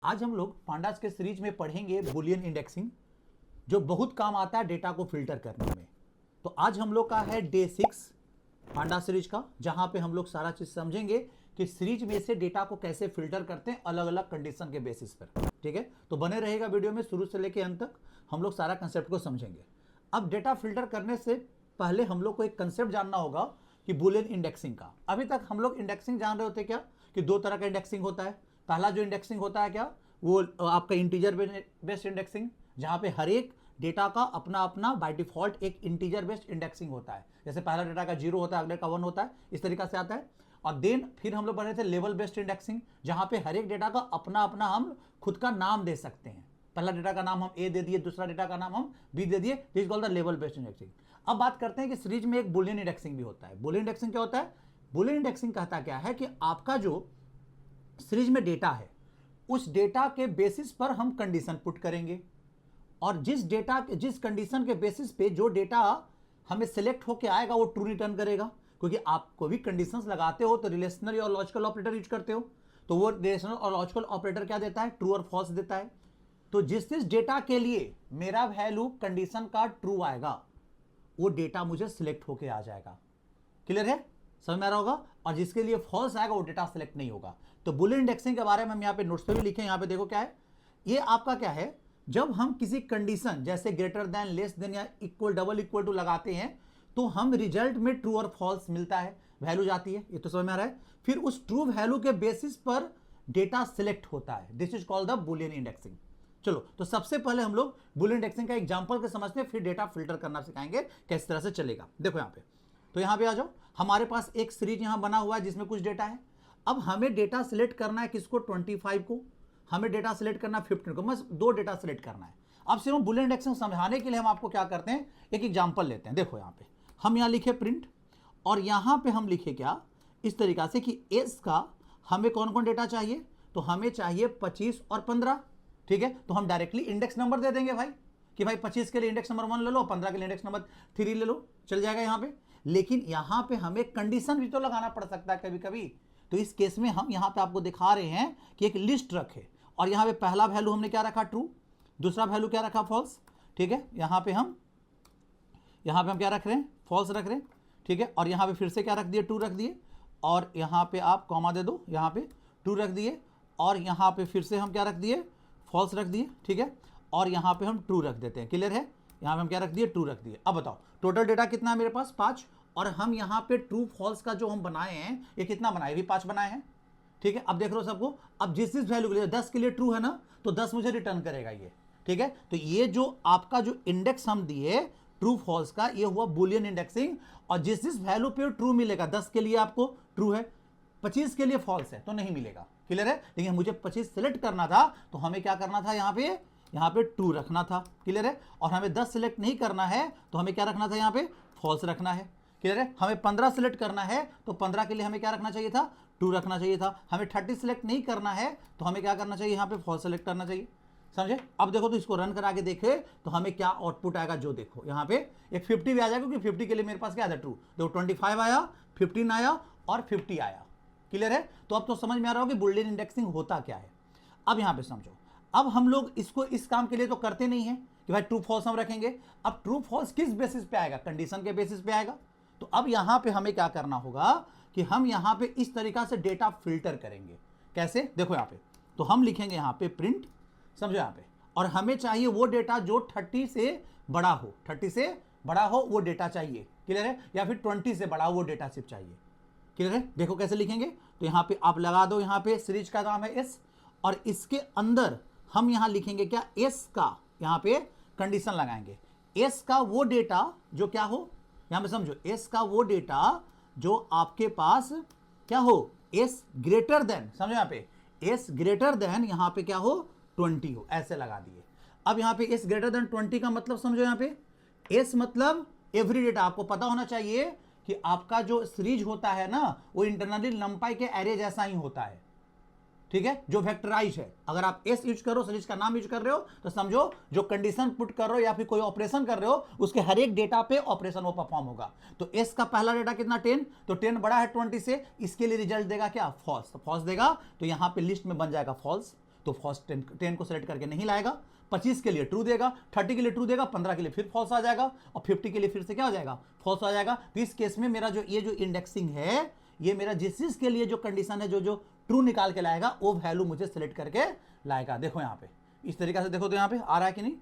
आज हम लोग पांडास के सीरीज में पढ़ेंगे बुलियन इंडेक्सिंग, जो बहुत काम आता है डेटा को फिल्टर करने में। तो आज हम लोग का है डे 6 पांडा सीरीज का, जहां पे हम लोग सारा चीज समझेंगे कि सीरीज में से डेटा को कैसे फिल्टर करते हैं अलग अलग कंडीशन के बेसिस पर। ठीक है, तो बने रहेगा वीडियो में शुरू से लेकर अंत तक, हम लोग सारा कंसेप्ट को समझेंगे। अब डेटा फिल्टर करने से पहले हम लोग को एक कंसेप्ट जानना होगा कि बुलियन इंडेक्सिंग का। अभी तक हम लोग इंडेक्सिंग जान रहे होते क्या कि दो तरह का इंडेक्सिंग होता है। पहला जो इंडेक्सिंग होता है क्या, वो आपका इंटीजर बेस्ड इंडेक्सिंग, जहां पे हर एक डेटा का अपना अपना बाय डिफॉल्ट एक इंटीजर बेस्ड इंडेक्सिंग होता है। जैसे पहला डेटा का 0 होता है, अगले का 1 होता है, इस तरीका से आता है। और देन फिर हम लोग पढ़ रहे थे लेवल बेस्ड इंडेक्सिंग, जहां पे हर एक डेटा का अपना अपना हम खुद का नाम दे सकते हैं। पहला डेटा का नाम हम ए दे दिए, दूसरा डेटा का नाम हम बी दे दिए, this called the level based indexing. अब बात करते हैं कि सीरीज में एक बुलियन इंडेक्सिंग भी होता है। बुलियन इंडेक्सिंग क्या होता है? बुलियन इंडेक्सिंग कहता क्या है कि आपका जो सीरीज में डेटा है, उस डेटा के बेसिस पर हम कंडीशन पुट करेंगे, और जिस कंडीशन के बेसिस पे जो डेटा हमें सिलेक्ट होके आएगा वो ट्रू रिटर्न करेगा। क्योंकि आप कोई भी कंडीशंस लगाते हो तो रिलेशनल और लॉजिकल ऑपरेटर यूज करते हो, तो वो रिलेशनल और लॉजिकल ऑपरेटर क्या देता है? ट्रू और फॉल्स देता है। तो जिस डेटा के लिए मेरा वैल्यू कंडीशन का ट्रू आएगा, वो डेटा मुझे सिलेक्ट होके आ जाएगा। क्लियर है? समझ में आ रहा होगा। और जिसके लिए फॉल्स आएगा वो डेटा सिलेक्ट नहीं होगा। तो बुलियन इंडेक्सिंग के बारे में हम यहाँ पे नोट्स पे भी लिखे, यहाँ पे देखो क्या है। ये आपका क्या है, जब हम किसी कंडीशन जैसे ग्रेटर देन, लेस देन या इक्वल, डबल इक्वल टू लगाते हैं, तो हम रिजल्ट में ट्रू और फॉल्स मिलता है, वैल्यू जाती है। ये तो समझ में आ रहा है। फिर उस ट्रू वैल्यू के बेसिस पर डेटा सिलेक्ट होता है, this is called the Boolean indexing. चलो, तो सबसे पहले हम लोग बुलियन इंडेक्सिंग का एग्जांपल के समझते हैं, फिर डेटा फिल्टर करना सिखाएंगे किस तरह से चलेगा। देखो यहाँ पे, तो यहाँ पे आ जाओ। हमारे पास एक सीरीज यहाँ बना हुआ है जिसमें कुछ डेटा है। अब हमें डेटा सिलेक्ट करना है किसको? 25 को। हमें डेटा सिलेक्ट करना है 15 को। बस दो डेटा सिलेक्ट करना है। अब सिर्फ बुलियन इंडेक्सिंग समझाने के लिए हम आपको क्या करते हैं, एक एग्जांपल लेते हैं। देखो यहाँ पे हम यहाँ लिखे प्रिंट, और यहाँ पे हम लिखे क्या इस तरीका से कि एस का हमें कौन कौन डेटा चाहिए, तो हमें चाहिए 25 और 15। ठीक है, तो हम डायरेक्टली इंडेक्स नंबर दे देंगे भाई, कि भाई 25 के लिए इंडेक्स नंबर 1 ले लो, 15 के लिए इंडेक्स नंबर 3 ले लो, चल जाएगा यहाँ पे। लेकिन यहाँ पे हमें कंडीशन भी तो लगाना पड़ सकता है कभी कभी। तो इस केस में हम यहाँ पे आपको दिखा रहे हैं कि एक लिस्ट रखे, और यहाँ पे पहला वैल्यू हमने क्या रखा? ट्रू। दूसरा वैल्यू क्या रखा? फॉल्स। ठीक है, यहाँ पे हम क्या रख रहे हैं? फॉल्स रख रहे हैं। ठीक है, और यहाँ पे फिर से क्या रख दिए? ट्रू रख दिए, और यहाँ पे आप कॉमा दे दो, यहाँ पे ट्रू रख दिए, और यहाँ पे फिर से हम क्या रख दिए? फॉल्स रख दिए। ठीक है, और यहाँ पे हम ट्रू रख देते हैं। क्लियर है? यहाँ पे हम क्या रख दिए? ट्रू रख दिए। अब बताओ टोटल डेटा कितना है मेरे पास? 5। और हम यहाँ पे ट्रू फॉल्स का जो हम बनाए हैं, ये कितना बनाए? भी 5 बनाए हैं। ठीक है, अब देख लो सबको। अब जिस वैल्यू के लिए 10 के लिए ट्रू है ना, तो 10 मुझे रिटर्न करेगा ये। ठीक है, तो ये जो आपका जो इंडेक्स हम दिए ट्रू फॉल्स का, ये हुआ बुलियन इंडेक्सिंग। और जिस वैल्यू पे ट्रू मिलेगा, 10 के लिए आपको ट्रू है, 25 के लिए फॉल्स है तो नहीं मिलेगा। क्लियर है? लेकिन मुझे 25 सिलेक्ट करना था, तो हमें क्या करना था? यहाँ पे ट्रू रखना था। क्लियर है? और हमें 10 सिलेक्ट नहीं करना है, तो हमें क्या रखना था? यहाँ पे फॉल्स रखना है। क्लियर है? हमें 15 सिलेक्ट करना है, तो 15 के लिए हमें क्या रखना चाहिए था? ट्रू रखना चाहिए था। हमें 30 सिलेक्ट नहीं करना है, तो हमें क्या करना चाहिए? यहाँ पे फॉल्स सिलेक्ट करना चाहिए। समझे? अब देखो, तो इसको रन करा के देखे तो हमें क्या आउटपुट आएगा, जो देखो यहाँ पे एक 50 भी आ जाएगा, क्योंकि 50 के लिए मेरे पास क्या था? ट्रू। देखो 25 आया, 15 आया और 50 आया। क्लियर है? तो अब तो समझ में आ रहा होगा कि बुलियन इंडेक्सिंग होता क्या है। अब यहां पे समझो, अब हम लोग इसको इस काम के लिए तो करते नहीं है कि भाई ट्रू फॉल्स हम रखेंगे। अब ट्रू फॉल्स किस बेसिस पे आएगा? कंडीशन के बेसिस पे आएगा। तो अब यहां पे हमें क्या करना होगा कि हम यहां पे इस तरीका से डेटा फिल्टर करेंगे। कैसे? देखो यहां पे, तो हम लिखेंगे यहां पे प्रिंट, समझो यहां पे, और हमें चाहिए वो डेटा जो 30 से बड़ा हो। 30 से बड़ा हो वो डेटा चाहिए। क्लियर है? या फिर 20 से बड़ा हो वो डेटा सिर्फ चाहिए। क्लियर है? देखो कैसे लिखेंगे, तो यहां पे आप लगा दो, यहां पे सीरीज का नाम है एस, और इसके अंदर हम यहां लिखेंगे क्या? एस का यहां पे कंडीशन लगाएंगे। एस का वो डेटा जो क्या हो, यहां पे समझो, एस का वो डेटा जो आपके पास क्या हो? एस ग्रेटर देन, समझो यहां पे एस ग्रेटर देन, यहां पे क्या हो? 20 हो, ऐसे लगा दिए। अब यहां पे एस ग्रेटर देन 20 का मतलब समझो, यहां पे एस मतलब एवरी डेटा। आपको पता होना चाहिए कि आपका जो सीरीज होता है ना, वो इंटरनली नंपाई के एरे जैसा ही होता है। ठीक है, जो वेक्टराइज है। अगर आप एस यूज करो, सीरीज का नाम यूज कर रहे हो, तो समझो जो कंडीशन पुट कर रहे हो या फिर कोई ऑपरेशन कर रहे हो, उसके हर एक डेटा पे ऑपरेशन वो परफॉर्म होगा। तो एस का पहला डेटा कितना? 10, तो 10 बड़ा है 20 से, इसके लिए रिजल्ट देगा क्या? फॉल्स। तो फॉल्स देगा, तो यहां पे लिस्ट में बन जाएगा फॉल्स। तो फॉल्स 10 को सेलेक्ट करके नहीं लाएगा, 25 के लिए ट्रू देगा, 30 के लिए ट्रू देगा, 15 के लिए फिर फॉल्स आ जाएगा और 50 के लिए फिर से क्या हो जाएगा, फॉल्स आ जाएगा। तो इस केस में मेरा जो ये जो इंडेक्सिंग है, ये मेरा जिस चीज के लिए जो कंडीशन है जो ट्रू निकाल के लाएगा वो वैल्यू मुझे सेलेक्ट करके लाएगा। देखो यहाँ पे इस तरीके से देखो तो यहाँ पे आ रहा है कि नहीं,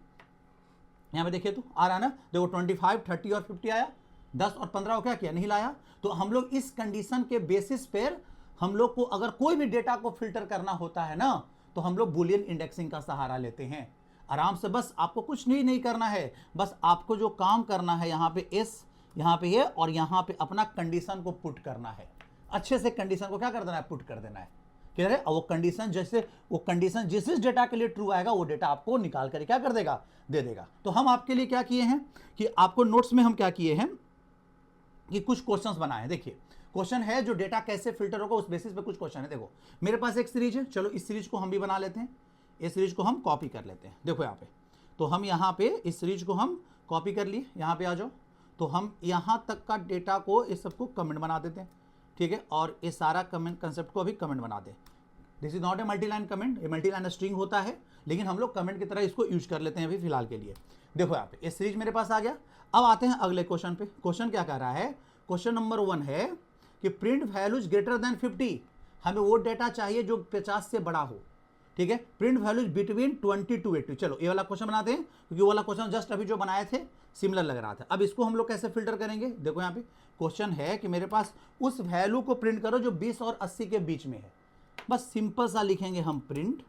यहाँ पे देखिए तो आ रहा है ना, देखो 25, 30 और 50 आया, 10 और 15 को क्या किया, नहीं लाया। तो हम लोग इस कंडीशन के बेसिस पर हम लोग को अगर कोई भी डेटा को फिल्टर करना होता है ना, तो हम लोग बुलियन इंडेक्सिंग का सहारा लेते हैं आराम से। बस आपको कुछ नहीं करना है, बस आपको जो काम करना है यहाँ पे एस, यहाँ पे ये और यहाँ पे अपना कंडीशन को पुट करना है, अच्छे से कंडीशन को क्या कर देना है, पुट कर देना है, क्लियर है। और वो कंडीशन जैसे वो कंडीशन जिस डेटा के लिए ट्रू आएगा वो डेटा आपको निकाल कर क्या कर देगा, दे देगा। तो हम आपके लिए क्या किए हैं कि आपको नोट्स में हम क्या किए हैं कि कुछ क्वेश्चंस बनाए हैं। देखिए क्वेश्चन है जो डेटा कैसे फिल्टर होगा उस बेसिस पे कुछ क्वेश्चन है। देखो मेरे पास एक सीरीज है, चलो इस सीरीज को हम भी बना लेते हैं, इस सीरीज को हम कॉपी कर लेते हैं। देखो यहाँ पे तो हम यहाँ पे इस सीरीज को हम कॉपी कर लिए, यहाँ पे आ जाओ, तो हम यहाँ तक का डेटा को इस सबको कमेंट बना देते हैं, ठीक है। और ये सारा कमेंट कंसेप्ट को अभी कमेंट बना दें। This is not a multiline comment, ये मल्टीलाइन स्ट्रिंग होता है, लेकिन हम लोग कमेंट की तरह इसको यूज कर लेते हैं अभी फिलहाल के लिए। देखो यहाँ पे ये सीरीज मेरे पास आ गया। अब आते हैं अगले क्वेश्चन पे। क्वेश्चन क्या कह रहा है, क्वेश्चन नंबर 1 है कि प्रिंट वैल्यूज ग्रेटर देन 50। हमें वो डेटा चाहिए जो 50 से बड़ा हो, ठीक है। Print values between 20 to 80। चलो ये वाला क्वेश्चन बनाते हैं, क्योंकि वो वाला क्वेश्चन जस्ट अभी जो बनाए थे सिमिलर लग रहा था। अब इसको हम लोग कैसे फिल्टर करेंगे, देखो यहाँ पे क्वेश्चन है कि मेरे पास उस वैल्यू को प्रिंट करो जो 20 और 80 के बीच में है। बस सिंपल सा लिखेंगे हम, प्रिंट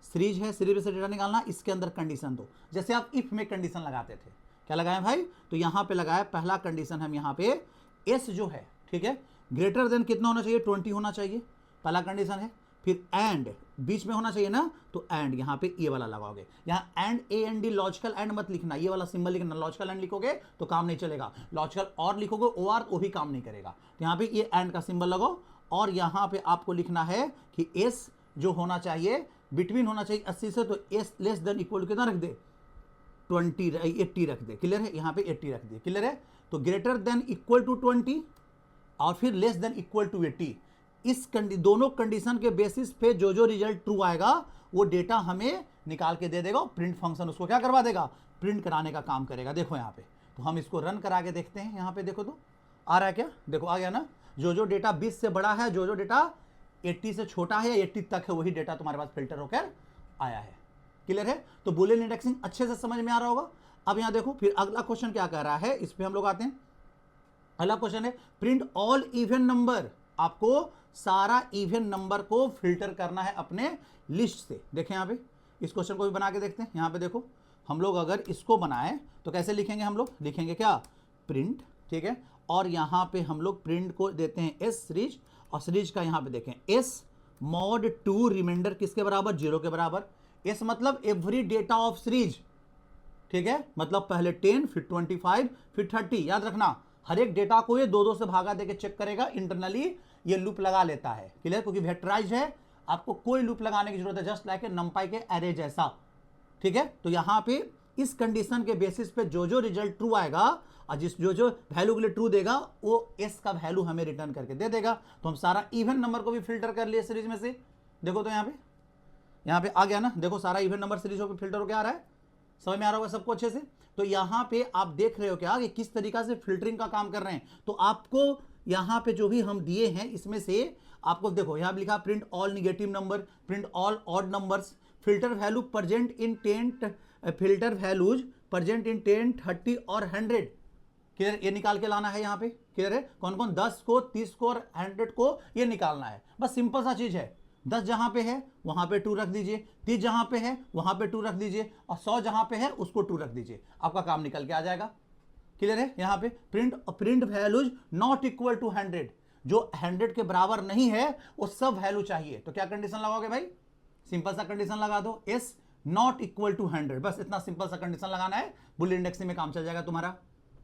सीरीज है, सीरीज में से डेटा निकालना, इसके अंदर कंडीशन दो, जैसे आप इफ में कंडीशन लगाते थे। क्या लगाए भाई, तो यहाँ पे लगाया पहला कंडीशन हम यहाँ पे एस जो है, ठीक है, ग्रेटर देन कितना होना चाहिए, 20 होना चाहिए, पहला कंडीशन है। फिर एंड बीच में होना चाहिए ना, तो एंड यहाँ पे ये वाला लगाओगे। यहाँ एंड AND लॉजिकल एंड मत लिखना, ये वाला सिंबल लिखना। लॉजिकल एंड लिखोगे तो काम नहीं चलेगा, लॉजिकल और लिखोगे OR वो भी काम नहीं करेगा। तो यहाँ पे ये एंड का सिंबल लगाओ और यहाँ पे आपको लिखना है कि एस जो होना चाहिए बिटवीन होना चाहिए 80 से, तो एस लेस देन इक्वल कितना रख दे, 80 रख दे, क्लियर है। यहाँ पे 80 रख दिए, क्लियर है। तो ग्रेटर देन इक्वल टू 20 और फिर लेस देन इक्वल टू 80। इस दोनों कंडीशन के बेसिस पे जो रिजल्ट ट्रू आएगा वो डेटा हमें निकाल के दे देगा। प्रिंट फंक्शन उसको क्या करवा देगा, प्रिंट कराने का काम करेगा। देखो यहाँ पे तो हम इसको रन करा के देखते हैं। यहाँ पे देखो तो आ रहा है क्या, देखो आ गया ना। जो डेटा 20 से बड़ा है, जो डेटा 80 से छोटा है या 80 तक है, वही डेटा तुम्हारे पास फिल्टर होकर आया है, क्लियर है। तो बुलियन इंडेक्सिंग अच्छे से समझ में आ रहा होगा। अब यहाँ देखो फिर अगला क्वेश्चन क्या कह रहा है, इस पे हम लोग आते हैं। अगला क्वेश्चन है प्रिंट ऑल इवन नंबर। आपको सारा इवन नंबर को फिल्टर करना है अपने लिस्ट से। देखें यहाँ पे इस क्वेश्चन को भी बना के देखते हैं। यहाँ पे देखो हम लोग अगर इसको बनाएं तो कैसे लिखेंगे, हम लोग लिखेंगे क्या, प्रिंट, ठीक है। और यहाँ पे हम लोग प्रिंट को देते हैं एस सीरीज, और सीरीज का यहाँ पे देखें एस मॉड 2 रिमाइंडर किसके बराबर, 0 के बराबर। एस मतलब एवरी डेटा ऑफ सीरीज, ठीक है, मतलब पहले 10 फिर 25 फिर 30। याद रखना हर एक डेटा को ये 2 से भागा देके चेक करेगा, इंटरनली ये लूप लगा लेता है, क्लियर, क्योंकि वेक्टराइज्ड है, आपको कोई लूप लगाने की जरूरत है, जस्ट लाइक ए नंपाई के एरे जैसा, ठीक है। तो यहाँ पे इस कंडीशन के बेसिस पे जो रिजल्ट ट्रू आएगा और जो वैल्यू के लिए ट्रू देगा वो एस का वैल्यू हमें रिटर्न करके दे देगा। तो हम सारा इवन नंबर को भी फिल्टर कर लिए सीरीज में से। देखो तो यहाँ पे आ गया ना, देखो सारा इवन नंबर सीरीज पे फिल्टर होकर आ रहा है, समझ में आ रहा होगा सबको अच्छे से। तो यहाँ पे आप देख रहे हो क्या कि किस तरीका से फिल्टरिंग का काम कर रहे हैं। तो आपको यहाँ पे जो भी हम दिए हैं इसमें से आपको देखो यहाँ लिखा print all negative number, print all odd numbers, filter value present in 10, filter values present in 10, 30 और 100, क्लियर, ये निकाल के लाना है यहाँ पे, क्लियर है। कौन कौन, 10 को, 30 को और 100 को ये निकालना है। बस सिंपल सा चीज है, 10 जहां पे है वहां पे 2 रख दीजिए, 30 जहां पे है वहां पे 2 रख दीजिए, और 100 जहां पे है उसको 2 रख दीजिए, आपका काम निकल के आ जाएगा, क्लियर है। यहाँ पे print values not equal to 100, जो 100 के बराबर नहीं है वो सब वैल्यू चाहिए। तो क्या कंडीशन लगाओगे भाई, सिंपल सा कंडीशन लगा दो, एस नॉट इक्वल टू 100, बस इतना सिंपल सा कंडीशन लगाना है, बुलियन इंडेक्सिंग में काम चल जाएगा तुम्हारा,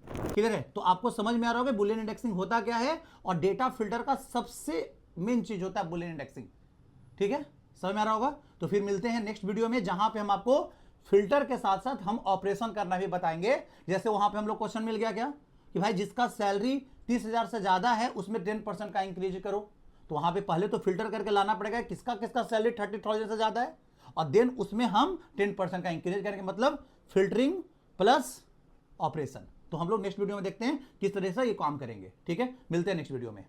क्लियर है। तो आपको समझ में आ रहा होगा बुलियन इंडेक्सिंग होता क्या है, और डेटा फिल्टर का सबसे मेन चीज होता है बुलियन इंडेक्सिंग, ठीक है, समझ में आ रहा होगा। तो फिर मिलते हैं नेक्स्ट वीडियो में, जहां पे हम आपको फिल्टर के साथ साथ हम ऑपरेशन करना भी बताएंगे। जैसे वहां पे हम लोग क्वेश्चन मिल गया क्या कि भाई जिसका सैलरी 30,000 से ज्यादा है उसमें 10% का इंक्रीज करो, तो वहां पे पहले तो फिल्टर करके लाना पड़ेगा किसका किसका सैलरी 30,000 से ज्यादा है, और देन उसमें हम 10% का इंक्रीज करेंगे, मतलब फिल्टरिंग प्लस ऑपरेशन। तो हम लोग नेक्स्ट वीडियो में देखते हैं किस तरह से ये काम करेंगे। ठीक है, मिलते हैं नेक्स्ट वीडियो में।